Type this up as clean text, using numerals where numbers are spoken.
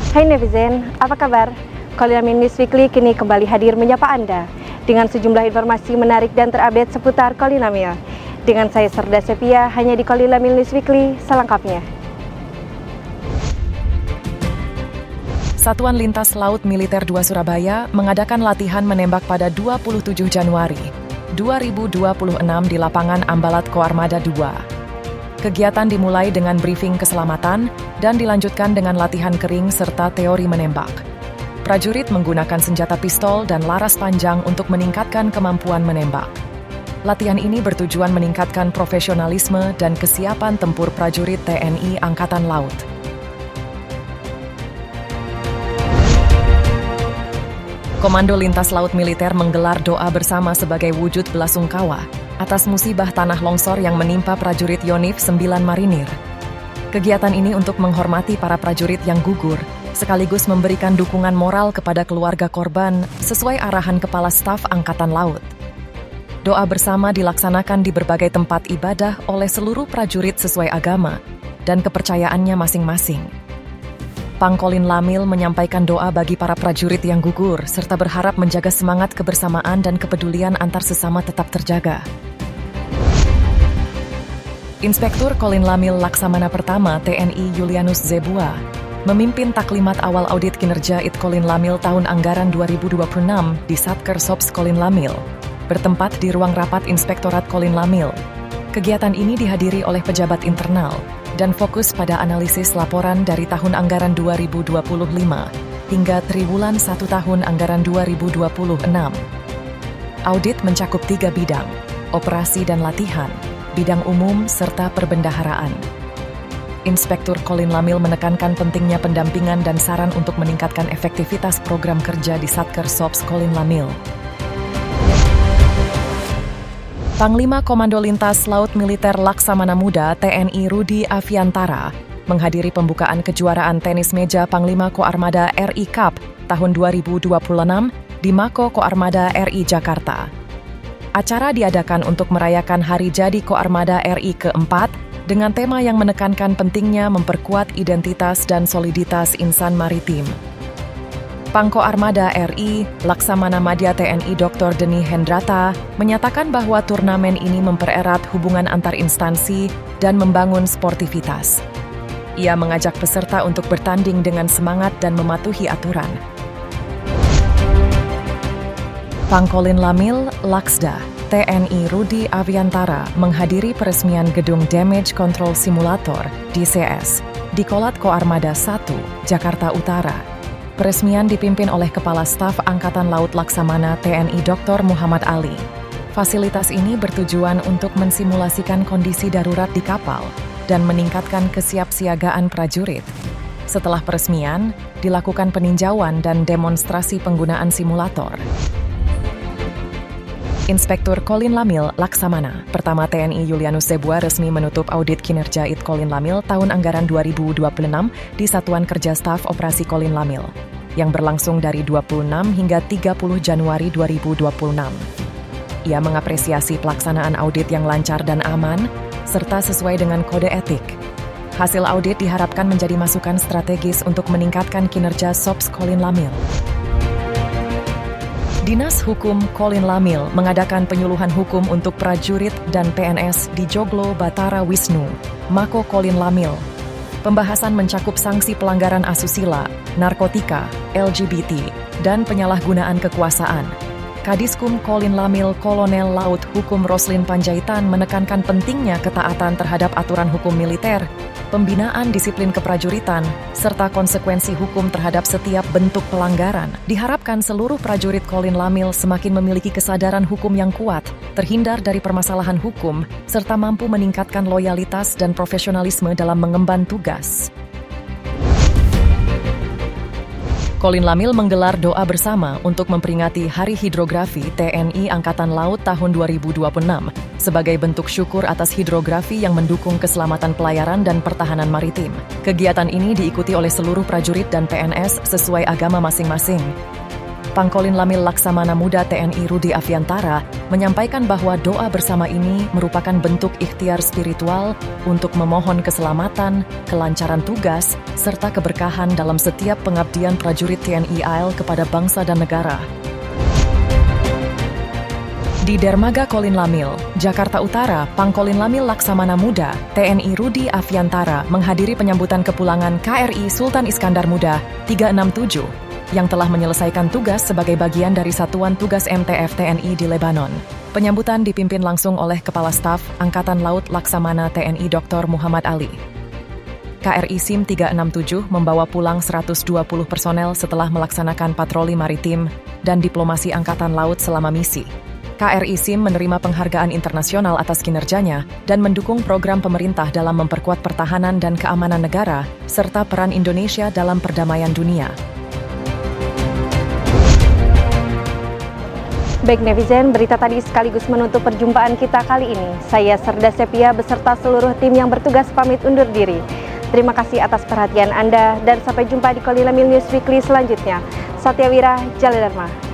Hai netizen, apa kabar? Kolin Lamil News Weekly kini kembali hadir menyapa Anda dengan sejumlah informasi menarik dan terupdate seputar Kolin Lamil. Dengan saya Serda Sepia, hanya di Kolin Lamil News Weekly, selengkapnya. Satuan Lintas Laut Militer 2 Surabaya mengadakan latihan menembak pada 27 Januari 2026 di lapangan Ambalat Koarmada 2. Kegiatan dimulai dengan briefing keselamatan dan dilanjutkan dengan latihan kering serta teori menembak. Prajurit menggunakan senjata pistol dan laras panjang untuk meningkatkan kemampuan menembak. Latihan ini bertujuan meningkatkan profesionalisme dan kesiapan tempur prajurit TNI Angkatan Laut. Komando Lintas Laut Militer menggelar doa bersama sebagai wujud belasungkawa atas musibah tanah longsor yang menimpa prajurit Yonif 9 Marinir. Kegiatan ini untuk menghormati para prajurit yang gugur, sekaligus memberikan dukungan moral kepada keluarga korban sesuai arahan Kepala Staf Angkatan Laut. Doa bersama dilaksanakan di berbagai tempat ibadah oleh seluruh prajurit sesuai agama dan kepercayaannya masing-masing. Pangkolin Lamil menyampaikan doa bagi para prajurit yang gugur, serta berharap menjaga semangat kebersamaan dan kepedulian antar sesama tetap terjaga. Inspektur Kolin Lamil Laksamana Pertama TNI Julianus Zebua memimpin taklimat awal audit kinerja IT Kolin Lamil tahun anggaran 2026 di Satker Sops Kolin Lamil, bertempat di ruang rapat Inspektorat Kolin Lamil. Kegiatan ini dihadiri oleh pejabat internal dan fokus pada analisis laporan dari tahun anggaran 2025 hingga triwulan 1 tahun anggaran 2026. Audit mencakup 3 bidang, operasi dan latihan, bidang umum, serta perbendaharaan. Inspektur Kolin Lamil menekankan pentingnya pendampingan dan saran untuk meningkatkan efektivitas program kerja di Satker Sops Kolin Lamil. Panglima Komando Lintas Laut Militer Laksamana Muda TNI Rudi Aviantara menghadiri pembukaan kejuaraan tenis meja Panglima Koarmada RI Cup tahun 2026 di Mako Koarmada RI Jakarta. Acara diadakan untuk merayakan Hari Jadi Koarmada RI ke-4 dengan tema yang menekankan pentingnya memperkuat identitas dan soliditas insan maritim. Pangko Armada RI, Laksamana Madya TNI Dr. Deni Hendrata, menyatakan bahwa turnamen ini mempererat hubungan antar instansi dan membangun sportivitas. Ia mengajak peserta untuk bertanding dengan semangat dan mematuhi aturan. Pangkolin Lamil Laksda TNI Rudi Aviantara menghadiri peresmian gedung Damage Control Simulator DCS di Kolat Koarmada 1, Jakarta Utara. Peresmian dipimpin oleh Kepala Staf Angkatan Laut Laksamana TNI Dr. Muhammad Ali. Fasilitas ini bertujuan untuk mensimulasikan kondisi darurat di kapal dan meningkatkan kesiapsiagaan prajurit. Setelah peresmian, dilakukan peninjauan dan demonstrasi penggunaan simulator. Inspektur Kolin Lamil Laksamana Pertama TNI Julianus Zebua resmi menutup audit kinerja IT Kolin Lamil tahun anggaran 2026 di Satuan Kerja Staf Operasi Kolin Lamil, yang berlangsung dari 26 hingga 30 Januari 2026. Ia mengapresiasi pelaksanaan audit yang lancar dan aman, serta sesuai dengan kode etik. Hasil audit diharapkan menjadi masukan strategis untuk meningkatkan kinerja Sops Kolin Lamil. Dinas Hukum Kolin Lamil mengadakan penyuluhan hukum untuk prajurit dan PNS di Joglo Batara Wisnu, Mako Kolin Lamil. Pembahasan mencakup sanksi pelanggaran asusila, narkotika, LGBT, dan penyalahgunaan kekuasaan. Kadiskum Kolin Lamil Kolonel Laut Hukum Roslin Panjaitan menekankan pentingnya ketaatan terhadap aturan hukum militer, pembinaan disiplin keprajuritan, serta konsekuensi hukum terhadap setiap bentuk pelanggaran. Diharapkan seluruh prajurit Kolin Lamil semakin memiliki kesadaran hukum yang kuat, terhindar dari permasalahan hukum, serta mampu meningkatkan loyalitas dan profesionalisme dalam mengemban tugas. Kolin Lamil menggelar doa bersama untuk memperingati Hari Hidrografi TNI Angkatan Laut tahun 2026 sebagai bentuk syukur atas hidrografi yang mendukung keselamatan pelayaran dan pertahanan maritim. Kegiatan ini diikuti oleh seluruh prajurit dan PNS sesuai agama masing-masing. Pangkolin Lamil Laksamana Muda TNI Rudi Afiantara menyampaikan bahwa doa bersama ini merupakan bentuk ikhtiar spiritual untuk memohon keselamatan, kelancaran tugas, serta keberkahan dalam setiap pengabdian prajurit TNI AL kepada bangsa dan negara. Di Dermaga Kolin Lamil, Jakarta Utara, Pangkolin Lamil Laksamana Muda, TNI Rudi Afiantara menghadiri penyambutan kepulangan KRI Sultan Iskandar Muda 367 yang telah menyelesaikan tugas sebagai bagian dari Satuan Tugas MTF TNI di Lebanon. Penyambutan dipimpin langsung oleh Kepala Staf Angkatan Laut Laksamana TNI Dr. Muhammad Ali. KRI SIM 367 membawa pulang 120 personel setelah melaksanakan patroli maritim dan diplomasi Angkatan Laut selama misi. KRI SIM menerima penghargaan internasional atas kinerjanya dan mendukung program pemerintah dalam memperkuat pertahanan dan keamanan negara, serta peran Indonesia dalam perdamaian dunia. Baik netizen, berita tadi sekaligus menutup perjumpaan kita kali ini. Saya Serda Sepia beserta seluruh tim yang bertugas pamit undur diri. Terima kasih atas perhatian Anda dan sampai jumpa di Kolin Lamil News Weekly selanjutnya. Satya Wira, Jaladharma.